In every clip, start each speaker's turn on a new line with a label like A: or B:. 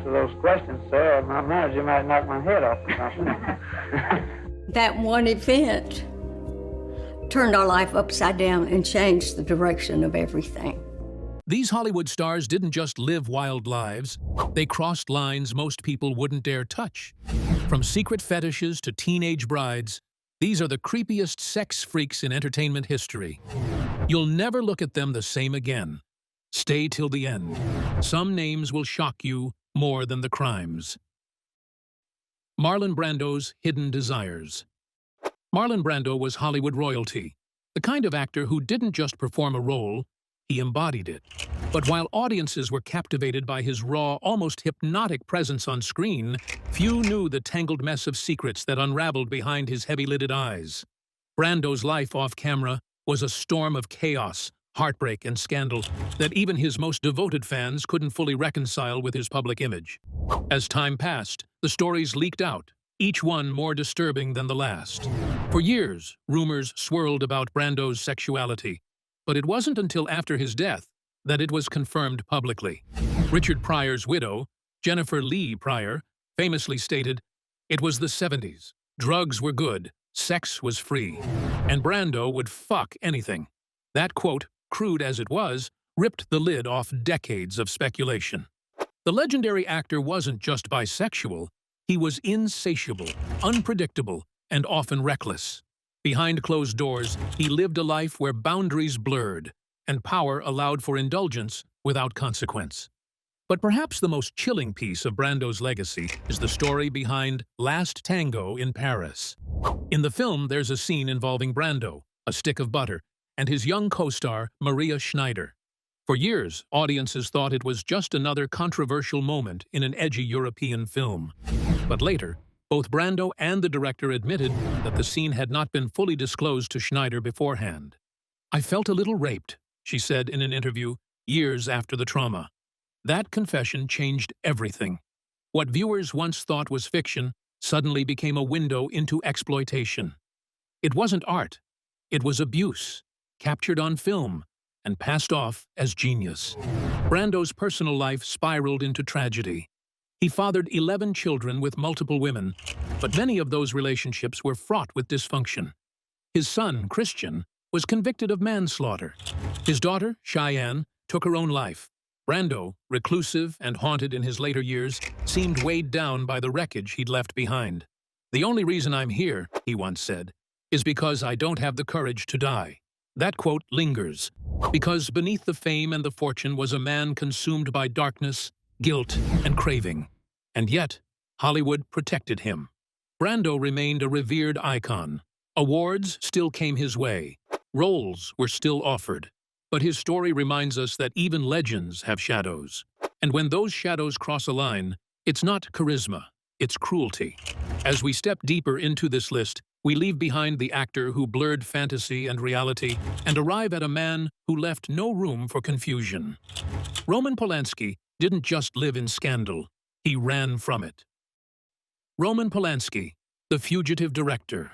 A: answer those questions, sir, my manager might knock my head off or something.
B: That one event turned our life upside down and changed the direction of everything.
C: These Hollywood stars didn't just live wild lives, they crossed lines most people wouldn't dare touch. From secret fetishes to teenage brides, these are the creepiest sex freaks in entertainment history. You'll never look at them the same again. Stay till the end. Some names will shock you more than the crimes. Marlon Brando's hidden desires. Marlon Brando was Hollywood royalty, the kind of actor who didn't just perform a role, he embodied it. But while audiences were captivated by his raw, almost hypnotic presence on screen, few knew the tangled mess of secrets that unraveled behind his heavy-lidded eyes. Brando's life off-camera was a storm of chaos, heartbreak, and scandal that even his most devoted fans couldn't fully reconcile with his public image. As time passed, the stories leaked out, each one more disturbing than the last. For years, rumors swirled about Brando's sexuality, but it wasn't until after his death that it was confirmed publicly. Richard Pryor's widow, Jennifer Lee Pryor, famously stated, "It was the 70s. Drugs were good, sex was free, and Brando would fuck anything." That quote, crude as it was, ripped the lid off decades of speculation. The legendary actor wasn't just bisexual, he was insatiable, unpredictable, and often reckless. Behind closed doors, he lived a life where boundaries blurred, and power allowed for indulgence without consequence. But perhaps the most chilling piece of Brando's legacy is the story behind Last Tango in Paris. In the film, there's a scene involving Brando, a stick of butter, and his young co-star, Maria Schneider. For years, audiences thought it was just another controversial moment in an edgy European film. But later, both Brando and the director admitted that the scene had not been fully disclosed to Schneider beforehand. "I felt a little raped," she said in an interview years after the trauma. That confession changed everything. What viewers once thought was fiction suddenly became a window into exploitation. It wasn't art, it was abuse, captured on film and passed off as genius. Brando's personal life spiraled into tragedy. He fathered 11 children with multiple women, but many of those relationships were fraught with dysfunction. His son, Christian, was convicted of manslaughter. His daughter, Cheyenne, took her own life. Brando, reclusive and haunted in his later years, seemed weighed down by the wreckage he'd left behind. "The only reason I'm here," he once said, "is because I don't have the courage to die." That quote lingers, because beneath the fame and the fortune was a man consumed by darkness, guilt, and craving. And yet, Hollywood protected him. Brando remained a revered icon. Awards still came his way. Roles were still offered. But his story reminds us that even legends have shadows. And when those shadows cross a line, it's not charisma, it's cruelty. As we step deeper into this list, we leave behind the actor who blurred fantasy and reality and arrive at a man who left no room for confusion. Roman Polanski didn't just live in scandal, he ran from it. Roman Polanski, the fugitive director.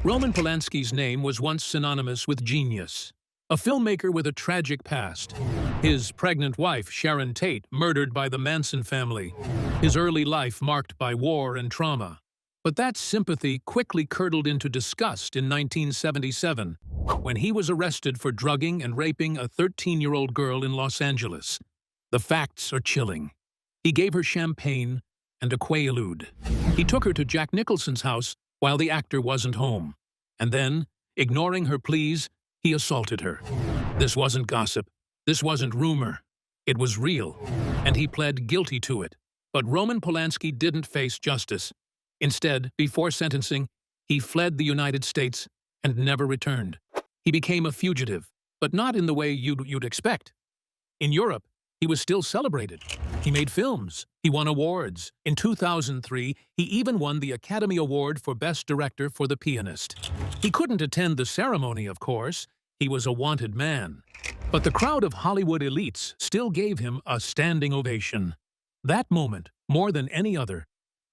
C: Roman Polanski's name was once synonymous with genius. A filmmaker with a tragic past. His pregnant wife, Sharon Tate, murdered by the Manson family. His early life marked by war and trauma. But that sympathy quickly curdled into disgust in 1977, when he was arrested for drugging and raping a 13-year-old girl in Los Angeles. The facts are chilling. He gave her champagne and a Quaalude. He took her to Jack Nicholson's house while the actor wasn't home. And then, ignoring her pleas, he assaulted her. This wasn't gossip. This wasn't rumor. It was real, and he pled guilty to it. But Roman Polanski didn't face justice. Instead, before sentencing, he fled the United States and never returned. He became a fugitive, but not in the way you'd expect. In Europe, he was still celebrated. He made films. He won awards. In 2003, he even won the Academy Award for Best Director for The Pianist. He couldn't attend the ceremony, of course. He was a wanted man. But the crowd of Hollywood elites still gave him a standing ovation. That moment, more than any other,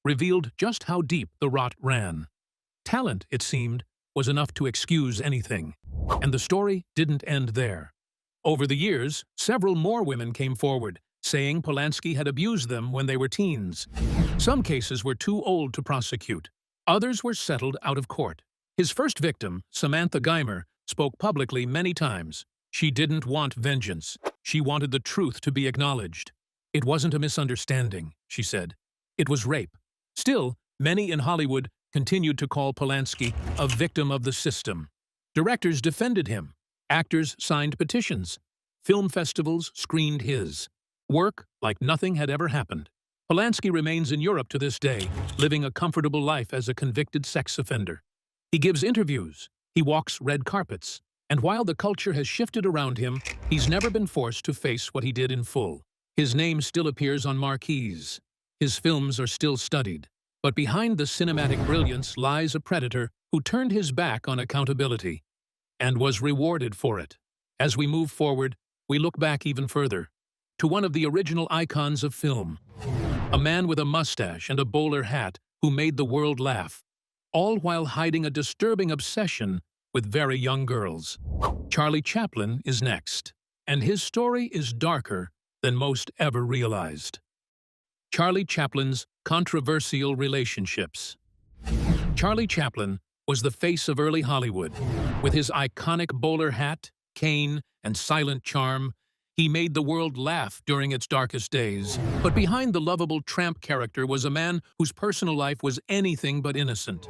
C: revealed just how deep the rot ran. Talent, it seemed, was enough to excuse anything. And the story didn't end there. Over the years, several more women came forward, saying Polanski had abused them when they were teens. Some cases were too old to prosecute. Others were settled out of court. His first victim, Samantha Geimer, spoke publicly many times. She didn't want vengeance. She wanted the truth to be acknowledged. It wasn't a misunderstanding, she said. It was rape. Still, many in Hollywood continued to call Polanski a victim of the system. Directors defended him. Actors signed petitions. Film festivals screened his work like nothing had ever happened. Polanski remains in Europe to this day, living a comfortable life as a convicted sex offender. He gives interviews. He walks red carpets. And while the culture has shifted around him, he's never been forced to face what he did in full. His name still appears on marquees. His films are still studied. But behind the cinematic brilliance lies a predator who turned his back on accountability and was rewarded for it. As we move forward, we look back even further to one of the original icons of film, a man with a mustache and a bowler hat who made the world laugh, all while hiding a disturbing obsession with very young girls. Charlie Chaplin is next, and his story is darker than most ever realized. Charlie Chaplin's controversial relationships. Charlie Chaplin was the face of early Hollywood. With his iconic bowler hat, cane, and silent charm, he made the world laugh during its darkest days. But behind the lovable tramp character was a man whose personal life was anything but innocent.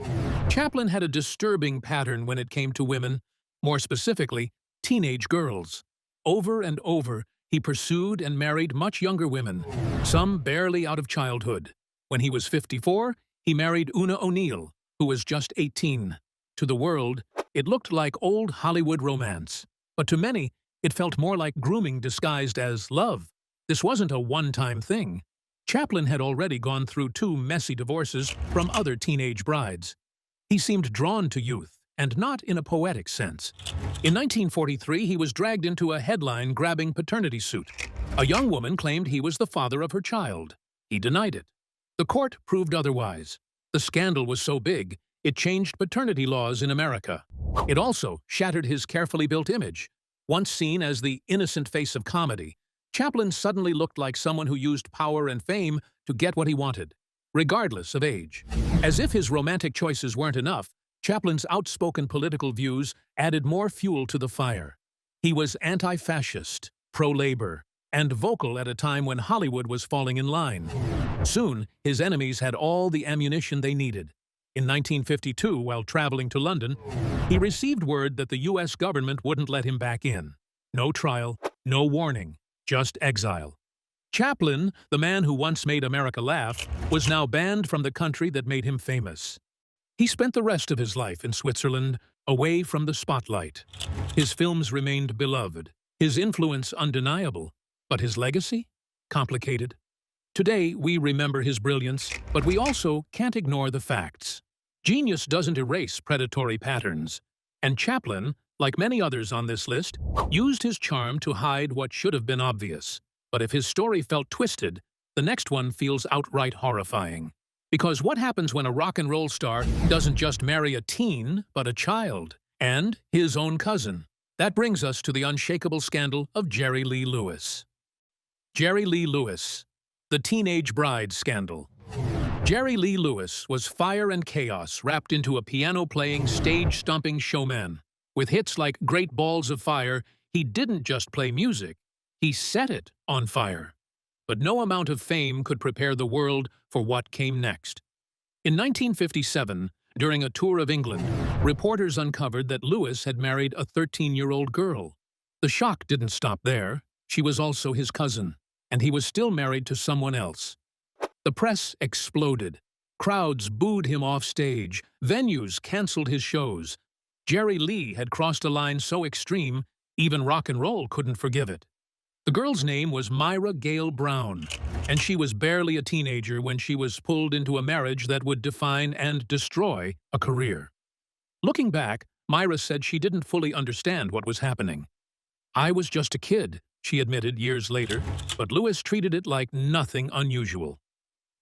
C: Chaplin had a disturbing pattern when it came to women, more specifically, teenage girls. Over and over, he pursued and married much younger women, some barely out of childhood. When he was 54, he married Una O'Neill, who was just 18. To the world, it looked like old Hollywood romance. But to many, it felt more like grooming disguised as love. This wasn't a one-time thing. Chaplin had already gone through 2 messy divorces from other teenage brides. He seemed drawn to youth, and not in a poetic sense. In 1943, he was dragged into a headline-grabbing paternity suit. A young woman claimed he was the father of her child. He denied it. The court proved otherwise. The scandal was so big, it changed paternity laws in America. It also shattered his carefully built image. Once seen as the innocent face of comedy, Chaplin suddenly looked like someone who used power and fame to get what he wanted, regardless of age. As if his romantic choices weren't enough, Chaplin's outspoken political views added more fuel to the fire. He was anti-fascist, pro-labor, and vocal at a time when Hollywood was falling in line. Soon, his enemies had all the ammunition they needed. In 1952, while traveling to London, he received word that the U.S. government wouldn't let him back in. No trial, no warning, just exile. Chaplin, the man who once made America laugh, was now banned from the country that made him famous. He spent the rest of his life in Switzerland, away from the spotlight. His films remained beloved, his influence undeniable, but his legacy? Complicated. Today, we remember his brilliance, but we also can't ignore the facts. Genius doesn't erase predatory patterns, and Chaplin, like many others on this list, used his charm to hide what should have been obvious. But if his story felt twisted, the next one feels outright horrifying. Because what happens when a rock and roll star doesn't just marry a teen, but a child, and his own cousin? That brings us to the unshakable scandal of Jerry Lee Lewis. Jerry Lee Lewis, the teenage bride scandal. Jerry Lee Lewis was fire and chaos wrapped into a piano-playing, stage-stomping showman. With hits like Great Balls of Fire, he didn't just play music, he set it on fire. But no amount of fame could prepare the world for what came next. In 1957, during a tour of England, reporters uncovered that Lewis had married a 13-year-old girl. The shock didn't stop there. She was also his cousin, and he was still married to someone else. The press exploded. Crowds booed him off stage. Venues canceled his shows. Jerry Lee had crossed a line so extreme, even rock and roll couldn't forgive it. The girl's name was Myra Gale Brown, and she was barely a teenager when she was pulled into a marriage that would define and destroy a career. Looking back, Myra said she didn't fully understand what was happening. "I was just a kid," she admitted years later, but Lewis treated it like nothing unusual.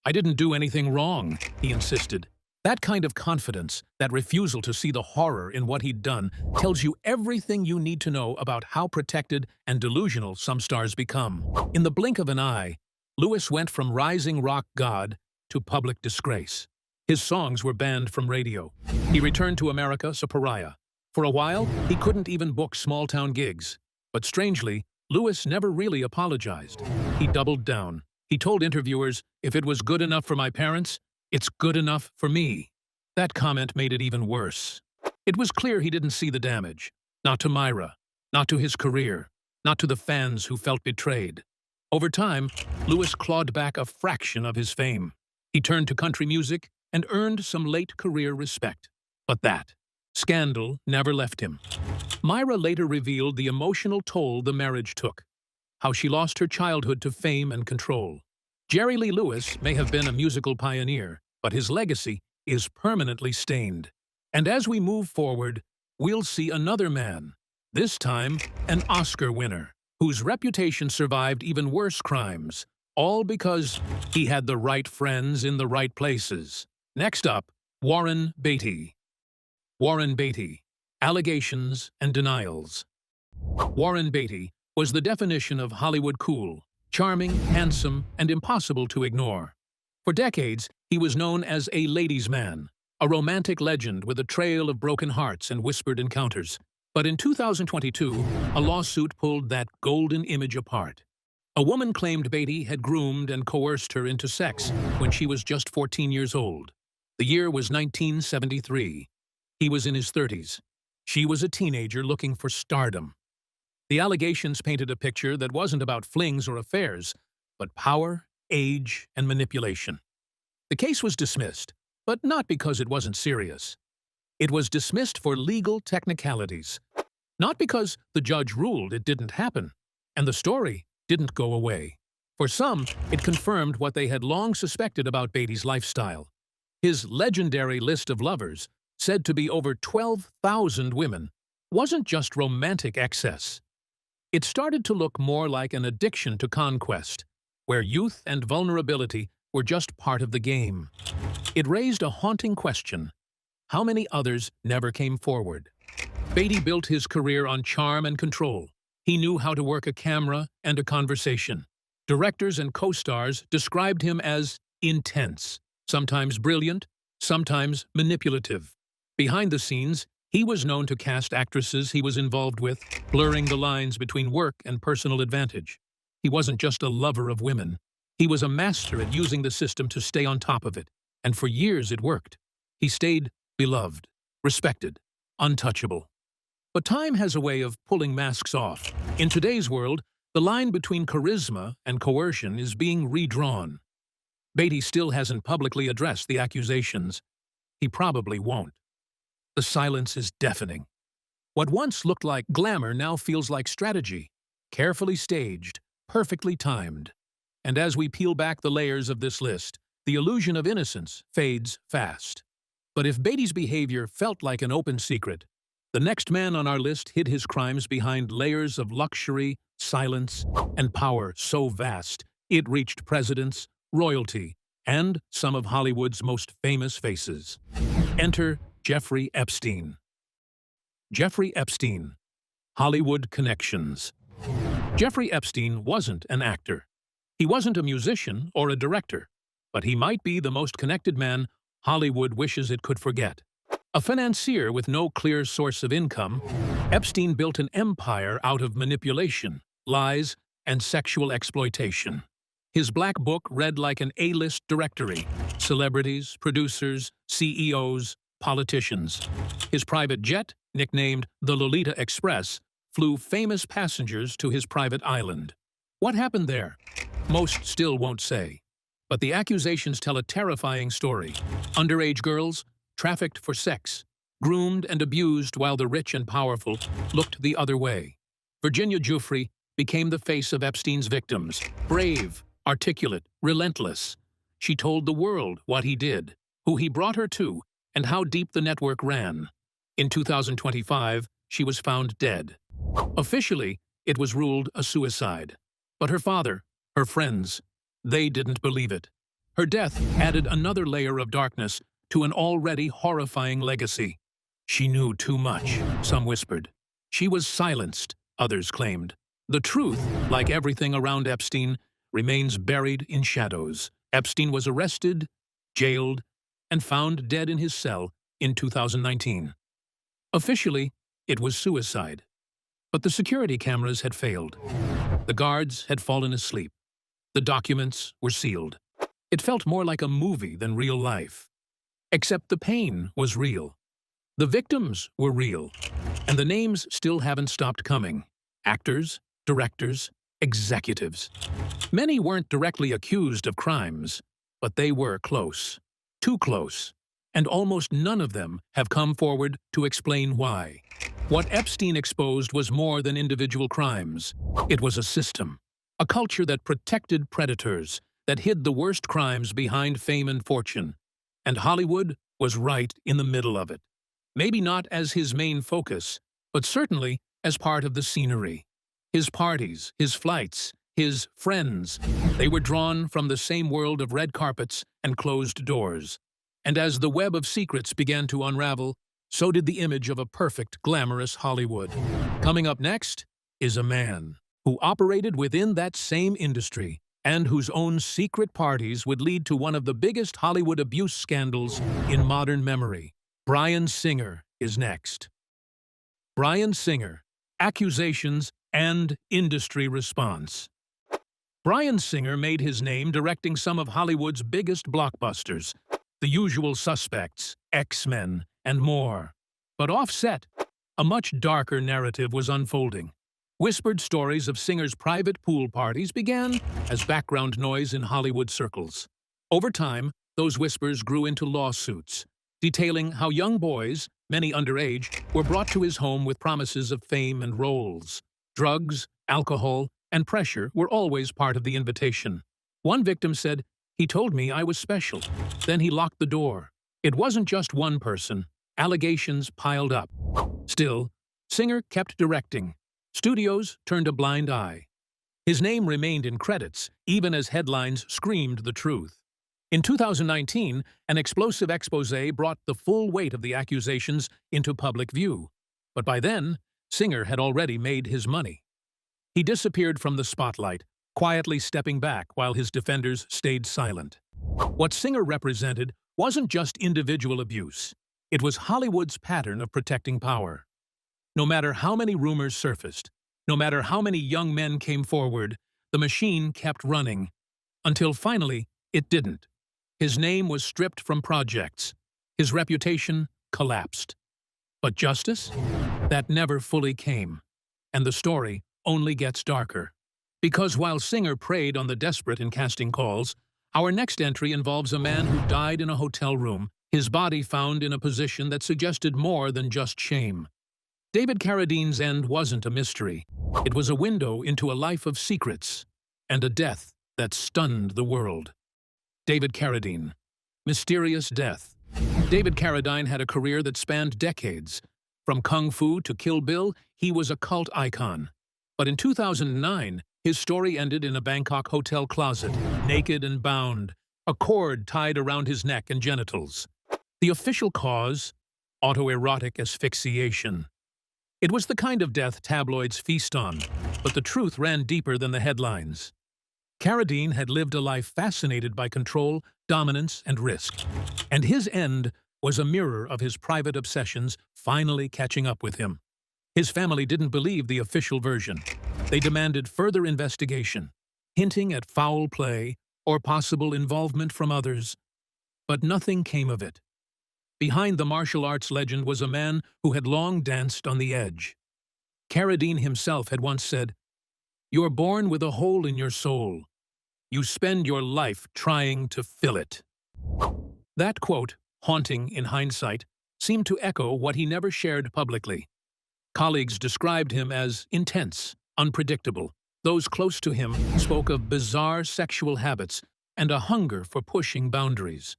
C: "I didn't do anything wrong," he insisted. That kind of confidence, that refusal to see the horror in what he'd done, tells you everything you need to know about how protected and delusional some stars become. In the blink of an eye, Lewis went from rising rock god to public disgrace. His songs were banned from radio. He returned to America a pariah. For a while, he couldn't even book small-town gigs. But strangely, Lewis never really apologized. He doubled down. He told interviewers, "If it was good enough for my parents, it's good enough for me." That comment made it even worse. It was clear he didn't see the damage. Not to Myra, not to his career, not to the fans who felt betrayed. Over time, Lewis clawed back a fraction of his fame. He turned to country music and earned some late-career respect. But that scandal never left him. Myra later revealed the emotional toll the marriage took, how she lost her childhood to fame and control. Jerry Lee Lewis may have been a musical pioneer, but his legacy is permanently stained. And as we move forward, we'll see another man, this time an Oscar winner, whose reputation survived even worse crimes, all because he had the right friends in the right places. Next up, Warren Beatty. Warren Beatty, allegations and denials. Warren Beatty was the definition of Hollywood cool, charming, handsome, and impossible to ignore. For decades, he was known as a ladies' man, a romantic legend with a trail of broken hearts and whispered encounters. But in 2022, a lawsuit pulled that golden image apart. A woman claimed Beatty had groomed and coerced her into sex when she was just 14 years old. The year was 1973. He was in his 30s. She was a teenager looking for stardom. The allegations painted a picture that wasn't about flings or affairs, but power, age, and manipulation. The case was dismissed, but not because it wasn't serious. It was dismissed for legal technicalities, not because the judge ruled it didn't happen, and the story didn't go away. For some, it confirmed what they had long suspected about Beatty's lifestyle. His legendary list of lovers, said to be over 12,000 women, wasn't just romantic excess. It started to look more like an addiction to conquest, where youth and vulnerability were just part of the game. It raised a haunting question: how many others never came forward? Beatty built his career on charm and control. He knew how to work a camera and a conversation. Directors and co-stars described him as intense, sometimes brilliant, sometimes manipulative. Behind the scenes, he was known to cast actresses he was involved with, blurring the lines between work and personal advantage. He wasn't just a lover of women. He was a master at using the system to stay on top of it, and for years it worked. He stayed beloved, respected, untouchable. But time has a way of pulling masks off. In today's world, the line between charisma and coercion is being redrawn. Beatty still hasn't publicly addressed the accusations. He probably won't. The silence is deafening. What once looked like glamour now feels like strategy, carefully staged, perfectly timed. And as we peel back the layers of this list, the illusion of innocence fades fast. But if Beatty's behavior felt like an open secret, the next man on our list hid his crimes behind layers of luxury, silence, and power so vast it reached presidents, royalty, and some of Hollywood's most famous faces. Enter Jeffrey Epstein. Jeffrey Epstein, Hollywood Connections. Jeffrey Epstein wasn't an actor. He wasn't a musician or a director, but he might be the most connected man Hollywood wishes it could forget. A financier with no clear source of income, Epstein built an empire out of manipulation, lies, and sexual exploitation. His black book read like an A-list directory: celebrities, producers, CEOs, politicians. His private jet, nicknamed the Lolita Express, flew famous passengers to his private island. What happened there? Most still won't say. But the accusations tell a terrifying story. Underage girls, trafficked for sex, groomed and abused while the rich and powerful looked the other way. Virginia Giuffre became the face of Epstein's victims. Brave, articulate, relentless. She told the world what he did, who he brought her to, and how deep the network ran. In 2025, she was found dead. Officially, it was ruled a suicide. But her father, her friends, they didn't believe it. Her death added another layer of darkness to an already horrifying legacy. She knew too much, some whispered. She was silenced, others claimed. The truth, like everything around Epstein, remains buried in shadows. Epstein was arrested, jailed, and found dead in his cell in 2019. Officially, it was suicide. But the security cameras had failed. The guards had fallen asleep. The documents were sealed. It felt more like a movie than real life. Except the pain was real. The victims were real. And the names still haven't stopped coming. Actors, directors, executives. Many weren't directly accused of crimes, but they were close. Too close. And almost none of them have come forward to explain why. What Epstein exposed was more than individual crimes. It was a system. A culture that protected predators, that hid the worst crimes behind fame and fortune. And Hollywood was right in the middle of it. Maybe not as his main focus, but certainly as part of the scenery. His parties, his flights, his friends, they were drawn from the same world of red carpets and closed doors. And as the web of secrets began to unravel, so did the image of a perfect, glamorous Hollywood. Coming up next is a man who operated within that same industry and whose own secret parties would lead to one of the biggest Hollywood abuse scandals in modern memory. Bryan Singer is next. Bryan Singer, accusations and industry response. Bryan Singer made his name directing some of Hollywood's biggest blockbusters, The Usual Suspects, X-Men, and more. But offset, a much darker narrative was unfolding. Whispered stories of Singer's private pool parties began as background noise in Hollywood circles. Over time, those whispers grew into lawsuits, detailing how young boys, many underage, were brought to his home with promises of fame and roles. Drugs, alcohol, and pressure were always part of the invitation. One victim said, "He told me I was special. Then he locked the door." It wasn't just one person. Allegations piled up. Still, Singer kept directing. Studios turned a blind eye. His name remained in credits, even as headlines screamed the truth. In 2019, an explosive exposé brought the full weight of the accusations into public view. But by then, Singer had already made his money. He disappeared from the spotlight, quietly stepping back while his defenders stayed silent. What Singer represented wasn't just individual abuse. It was Hollywood's pattern of protecting power. No matter how many rumors surfaced, no matter how many young men came forward, the machine kept running. Until finally, it didn't. His name was stripped from projects. His reputation collapsed. But justice? That never fully came. And the story only gets darker. Because while Singer preyed on the desperate in casting calls, our next entry involves a man who died in a hotel room, his body found in a position that suggested more than just shame. David Carradine's end wasn't a mystery. It was a window into a life of secrets and a death that stunned the world. David Carradine. Mysterious death. David Carradine had a career that spanned decades. From Kung Fu to Kill Bill, he was a cult icon. But in 2009, his story ended in a Bangkok hotel closet, naked and bound, a cord tied around his neck and genitals. The official cause? Autoerotic asphyxiation. It was the kind of death tabloids feast on, but the truth ran deeper than the headlines. Carradine had lived a life fascinated by control, dominance, and risk. And his end was a mirror of his private obsessions finally catching up with him. His family didn't believe the official version. They demanded further investigation, hinting at foul play or possible involvement from others. But nothing came of it. Behind the martial arts legend was a man who had long danced on the edge. Carradine himself had once said, "You're born with a hole in your soul. You spend your life trying to fill it." That quote, haunting in hindsight, seemed to echo what he never shared publicly. Colleagues described him as intense, unpredictable. Those close to him spoke of bizarre sexual habits and a hunger for pushing boundaries.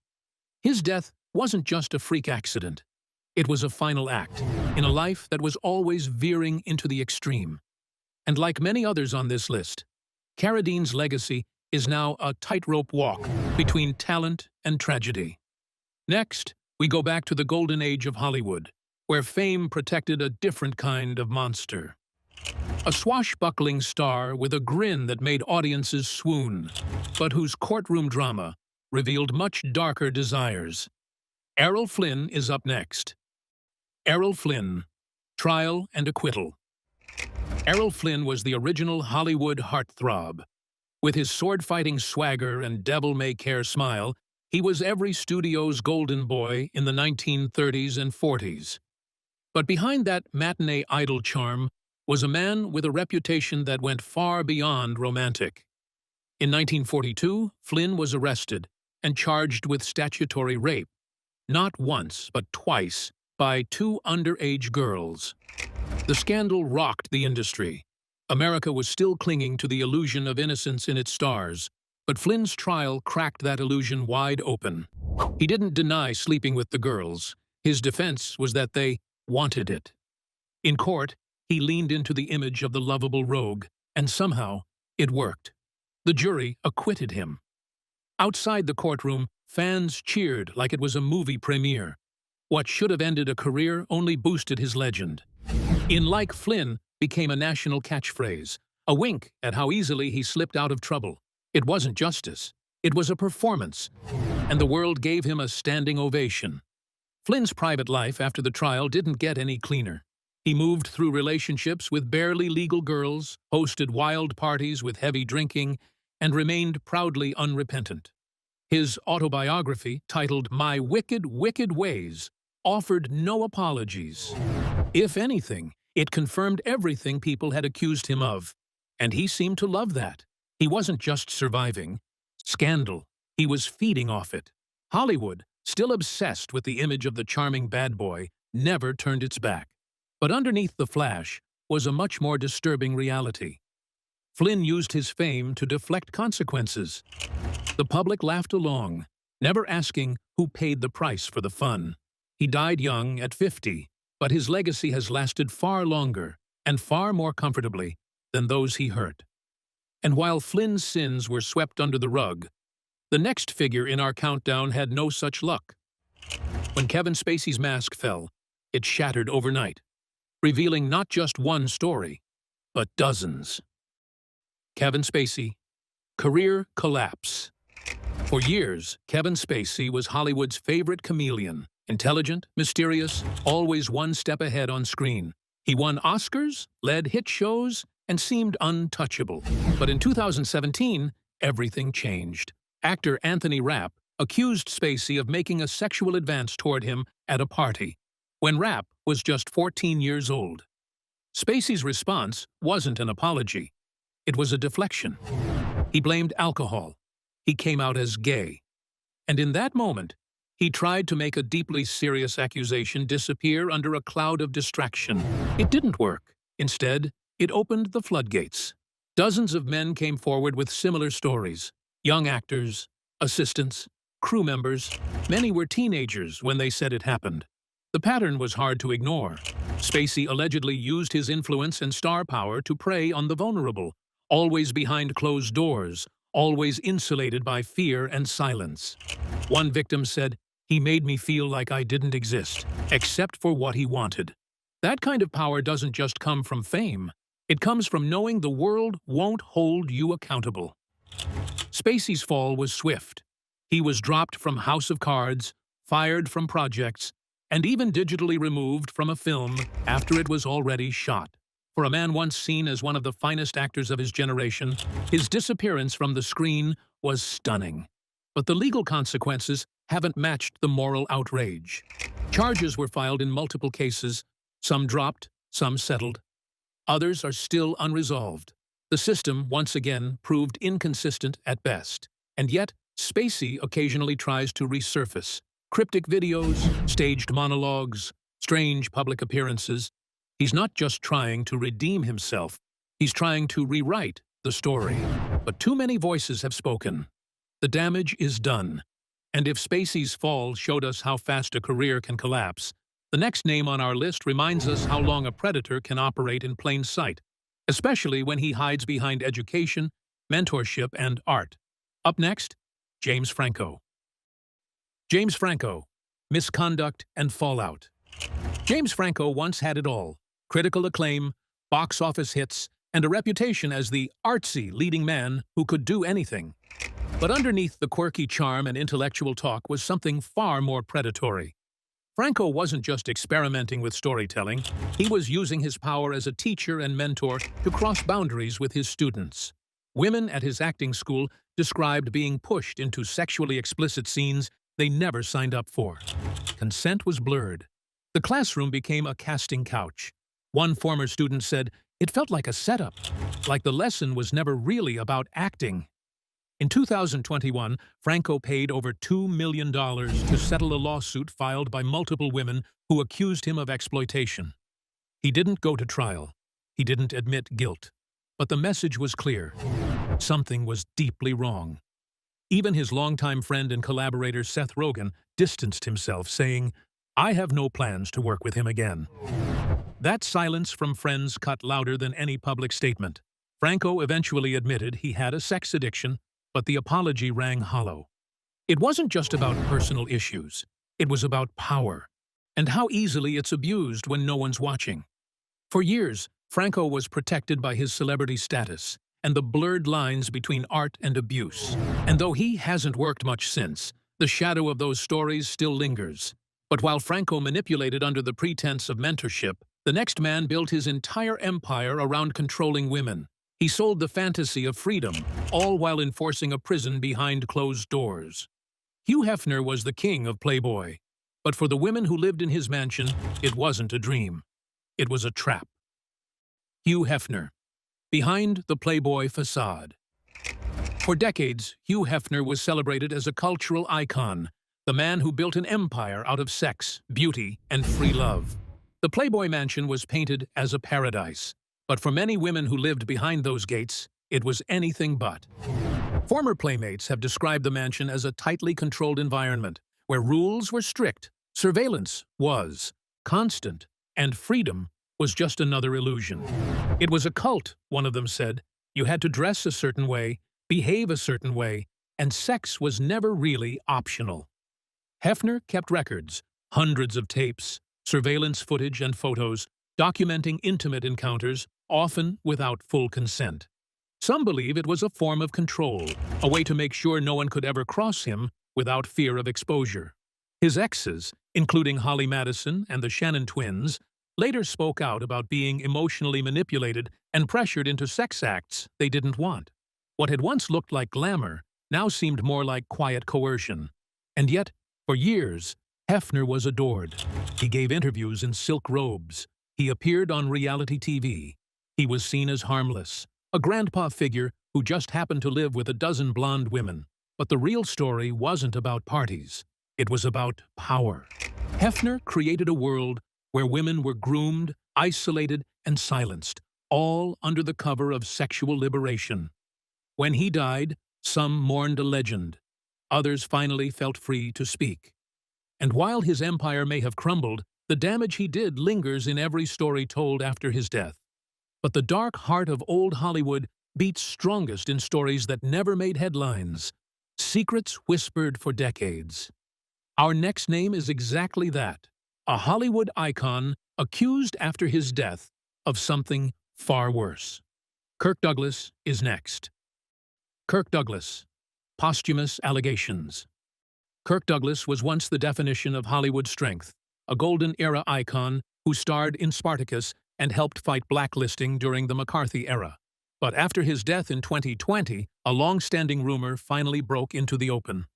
C: His death wasn't just a freak accident. It was a final act in a life that was always veering into the extreme. And like many others on this list, Carradine's legacy is now a tightrope walk between talent and tragedy. Next, We go back to the golden age of Hollywood, where fame protected a different kind of monster. A swashbuckling star with a grin that made audiences swoon, but whose courtroom drama revealed much darker desires. Errol Flynn is up next. Errol Flynn, Trial and Acquittal. Errol Flynn was the original Hollywood heartthrob. With his sword-fighting swagger and devil-may-care smile, he was every studio's golden boy in the 1930s and 40s. But behind that matinee idol charm was a man with a reputation that went far beyond romantic. In 1942, Flynn was arrested and charged with statutory rape, not once but twice, by two underage girls. The scandal rocked the industry. America was still clinging to the illusion of innocence in its stars, but Flynn's trial cracked that illusion wide open. He didn't deny sleeping with the girls. His defense was that they wanted it. In court, he leaned into the image of the lovable rogue, and somehow it worked. The jury acquitted him. Outside the courtroom, fans cheered like it was a movie premiere. What should have ended a career only boosted his legend. In Like Flynn became a national catchphrase, a wink at how easily he slipped out of trouble. It wasn't justice. It was a performance, and the world gave him a standing ovation. Flynn's private life after the trial didn't get any cleaner. He moved through relationships with barely legal girls, hosted wild parties with heavy drinking, and remained proudly unrepentant. His autobiography, titled My Wicked, Wicked Ways, offered no apologies. If anything, it confirmed everything people had accused him of, and he seemed to love that. He wasn't just surviving scandal, he was feeding off it. Hollywood, still obsessed with the image of the charming bad boy, never turned its back. But underneath the flash was a much more disturbing reality. Flynn used his fame to deflect consequences. The public laughed along, never asking who paid the price for the fun. He died young at 50, but his legacy has lasted far longer and far more comfortably than those he hurt. And while Flynn's sins were swept under the rug, the next figure in our countdown had no such luck. When Kevin Spacey's mask fell, it shattered overnight, revealing not just one story, but dozens. Kevin Spacey, career collapse. For years, Kevin Spacey was Hollywood's favorite chameleon, intelligent, mysterious, always one step ahead on screen. He won Oscars, led hit shows, and seemed untouchable. But in 2017, everything changed. Actor Anthony Rapp accused Spacey of making a sexual advance toward him at a party, when Rapp was just 14 years old. Spacey's response wasn't an apology. It was a deflection. He blamed alcohol. He came out as gay. And in that moment, he tried to make a deeply serious accusation disappear under a cloud of distraction. It didn't work. Instead, it opened the floodgates. Dozens of men came forward with similar stories. Young actors, assistants, crew members. Many were teenagers when they said it happened. The pattern was hard to ignore. Spacey allegedly used his influence and star power to prey on the vulnerable, always behind closed doors, always insulated by fear and silence. One victim said, "He made me feel like I didn't exist, except for what he wanted." That kind of power doesn't just come from fame. It comes from knowing the world won't hold you accountable. Spacey's fall was swift. He was dropped from House of Cards, fired from projects, and even digitally removed from a film after it was already shot. For a man once seen as one of the finest actors of his generation, his disappearance from the screen was stunning. But the legal consequences haven't matched the moral outrage. Charges were filed in multiple cases, some dropped, some settled. Others are still unresolved. The system, once again, proved inconsistent at best. And yet, Spacey occasionally tries to resurface. Cryptic videos, staged monologues, strange public appearances. He's not just trying to redeem himself, he's trying to rewrite the story. But too many voices have spoken. The damage is done. And if Spacey's fall showed us how fast a career can collapse, the next name on our list reminds us how long a predator can operate in plain sight, especially when he hides behind education, mentorship, and art. Up next, James Franco. James Franco, misconduct, and fallout. James Franco once had it all: critical acclaim, box office hits, and a reputation as the artsy leading man who could do anything. But underneath the quirky charm and intellectual talk was something far more predatory. Franco wasn't just experimenting with storytelling, he was using his power as a teacher and mentor to cross boundaries with his students. Women at his acting school described being pushed into sexually explicit scenes they never signed up for. Consent was blurred. The classroom became a casting couch. One former student said, "It felt like a setup, like the lesson was never really about acting." In 2021, Franco paid over $2 million to settle a lawsuit filed by multiple women who accused him of exploitation. He didn't go to trial. He didn't admit guilt. But the message was clear. Something was deeply wrong. Even his longtime friend and collaborator Seth Rogen distanced himself, saying, "I have no plans to work with him again." That silence from friends cut louder than any public statement. Franco eventually admitted he had a sex addiction, but the apology rang hollow. It wasn't just about personal issues. It was about power, and how easily it's abused when no one's watching. For years, Franco was protected by his celebrity status and the blurred lines between art and abuse. And though he hasn't worked much since, the shadow of those stories still lingers. But while Franco manipulated under the pretense of mentorship, the next man built his entire empire around controlling women. He sold the fantasy of freedom, all while enforcing a prison behind closed doors. Hugh Hefner was the king of Playboy, but for the women who lived in his mansion, it wasn't a dream. It was a trap. Hugh Hefner, behind the Playboy facade. For decades, Hugh Hefner was celebrated as a cultural icon, the man who built an empire out of sex, beauty, and free love. The Playboy mansion was painted as a paradise, but for many women who lived behind those gates, it was anything but. Former playmates have described the mansion as a tightly controlled environment, where rules were strict, surveillance was constant, and freedom was just another illusion. It was a cult, one of them said. You had to dress a certain way, behave a certain way, and sex was never really optional. Hefner kept records, hundreds of tapes, surveillance footage and photos, documenting intimate encounters, often without full consent. Some believe it was a form of control, a way to make sure no one could ever cross him without fear of exposure. His exes, including Holly Madison and the Shannon twins, later spoke out about being emotionally manipulated and pressured into sex acts they didn't want. What had once looked like glamour now seemed more like quiet coercion. And yet, for years, Hefner was adored. He gave interviews in silk robes. He appeared on reality TV. He was seen as harmless, a grandpa figure who just happened to live with a dozen blonde women. But the real story wasn't about parties. It was about power. Hefner created a world where women were groomed, isolated, and silenced, all under the cover of sexual liberation. When he died, some mourned a legend. Others finally felt free to speak. And while his empire may have crumbled, the damage he did lingers in every story told after his death. But the dark heart of old Hollywood beats strongest in stories that never made headlines. Secrets whispered for decades. Our next name is exactly that. A Hollywood icon accused after his death of something far worse. Kirk Douglas is next. Kirk Douglas. Posthumous allegations. Kirk Douglas was once the definition of Hollywood strength, a golden-era icon who starred in Spartacus and helped fight blacklisting during the McCarthy era. But after his death in 2020, a long-standing rumor finally broke into the open.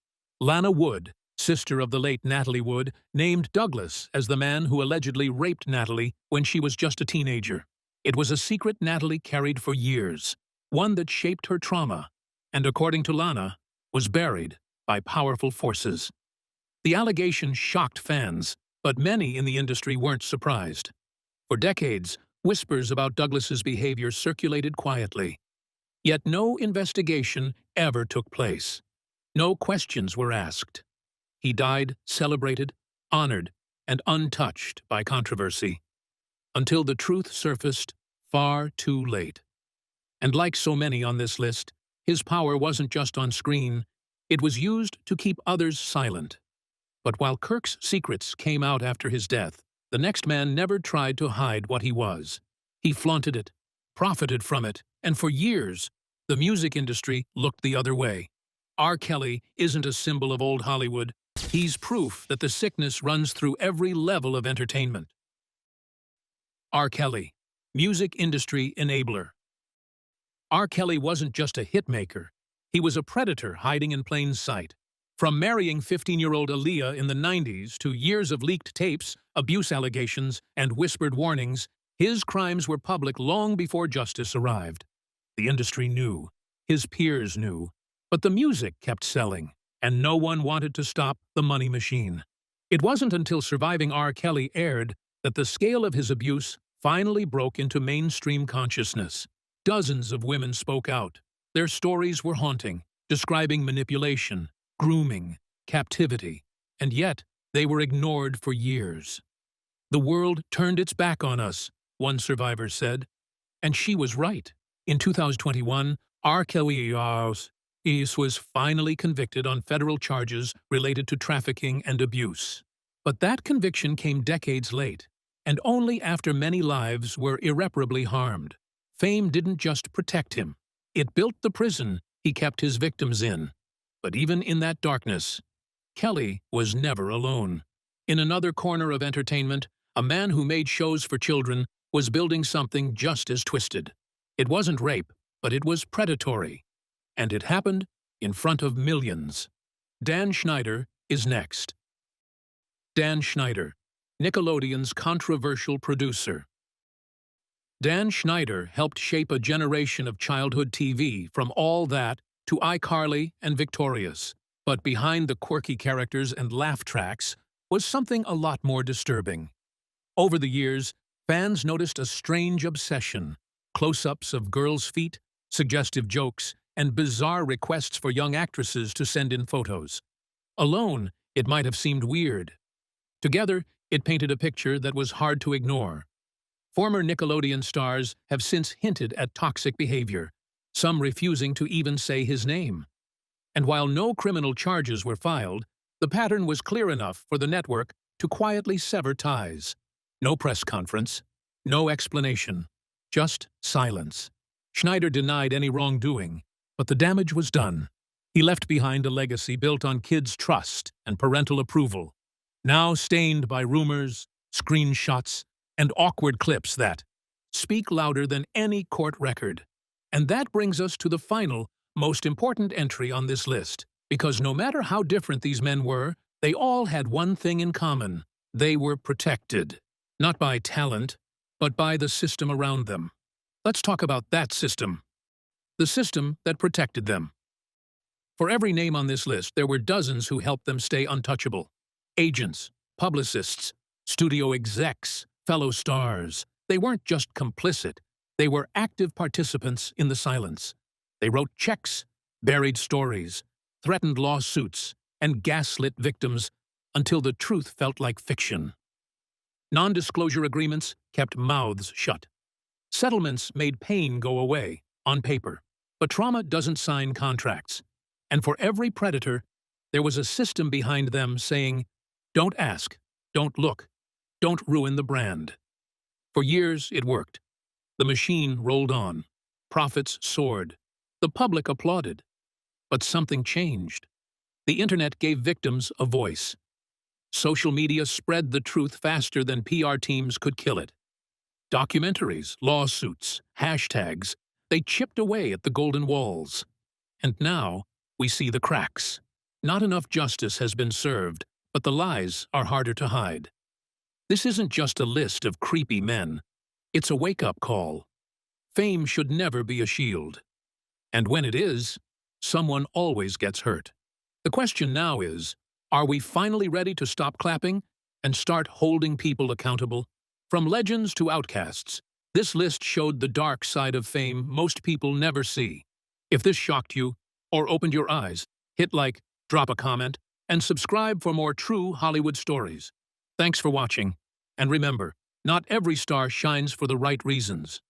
C: Lana Wood, sister of the late Natalie Wood, named Douglas as the man who allegedly raped Natalie when she was just a teenager. It was a secret Natalie carried for years, one that shaped her trauma, and according to Lana, was buried by powerful forces. The allegation shocked fans, but many in the industry weren't surprised. For decades, whispers about Douglas's behavior circulated quietly. Yet no investigation ever took place. No questions were asked. He died celebrated, honored, and untouched by controversy. Until the truth surfaced far too late. And like so many on this list, his power wasn't just on screen, it was used to keep others silent. But while Kirk's secrets came out after his death, the next man never tried to hide what he was. He flaunted it, profited from it, and for years, the music industry looked the other way. R. Kelly isn't a symbol of old Hollywood. He's proof that the sickness runs through every level of entertainment. R. Kelly, music industry enabler. R. Kelly wasn't just a hitmaker. He was a predator hiding in plain sight. From marrying 15-year-old Aaliyah in the 90s to years of leaked tapes, abuse allegations, and whispered warnings, his crimes were public long before justice arrived. The industry knew. His peers knew. But the music kept selling, and no one wanted to stop the money machine. It wasn't until Surviving R. Kelly aired that the scale of his abuse finally broke into mainstream consciousness. Dozens of women spoke out. Their stories were haunting, describing manipulation, grooming, captivity, and yet they were ignored for years. "The world turned its back on us," one survivor said, and she was right. In 2021, R. Kelly was finally convicted on federal charges related to trafficking and abuse. But that conviction came decades late, and only after many lives were irreparably harmed. Fame didn't just protect him. It built the prison he kept his victims in. But even in that darkness, Kelly was never alone. In another corner of entertainment, a man who made shows for children was building something just as twisted. It wasn't rape, but it was predatory. And it happened in front of millions. Dan Schneider is next. Dan Schneider, Nickelodeon's controversial producer. Dan Schneider helped shape a generation of childhood TV, from All That to iCarly and Victorious. But behind the quirky characters and laugh tracks was something a lot more disturbing. Over the years, fans noticed a strange obsession: close-ups of girls' feet, suggestive jokes, and bizarre requests for young actresses to send in photos. Alone, it might have seemed weird. Together, it painted a picture that was hard to ignore. Former Nickelodeon stars have since hinted at toxic behavior, some refusing to even say his name. And while no criminal charges were filed, the pattern was clear enough for the network to quietly sever ties. No press conference, no explanation, just silence. Schneider denied any wrongdoing, but the damage was done. He left behind a legacy built on kids' trust and parental approval, now stained by rumors, screenshots, and awkward clips that speak louder than any court record. And that brings us to the final, most important entry on this list, because no matter how different these men were, they all had one thing in common: they were protected. Not by talent, but by the system around them. Let's talk about that system. The system that protected them. For every name on this list, there were dozens who helped them stay untouchable. Agents, publicists, studio execs, fellow stars. They weren't just complicit. They were active participants in the silence. They wrote checks, buried stories, threatened lawsuits, and gaslit victims until the truth felt like fiction. Non-disclosure agreements kept mouths shut. Settlements made pain go away, on paper. But trauma doesn't sign contracts. And for every predator, there was a system behind them saying, "Don't ask, don't look, don't ruin the brand." For years, it worked. The machine rolled on. Profits soared. The public applauded. But something changed. The internet gave victims a voice. Social media spread the truth faster than PR teams could kill it. Documentaries, lawsuits, hashtags, they chipped away at the golden walls. And now, we see the cracks. Not enough justice has been served, but the lies are harder to hide. This isn't just a list of creepy men. It's a wake-up call. Fame should never be a shield. And when it is, someone always gets hurt. The question now is, are we finally ready to stop clapping and start holding people accountable? From legends to outcasts, this list showed the dark side of fame most people never see. If this shocked you or opened your eyes, hit like, drop a comment, and subscribe for more true Hollywood stories. Thanks for watching. And remember, not every star shines for the right reasons.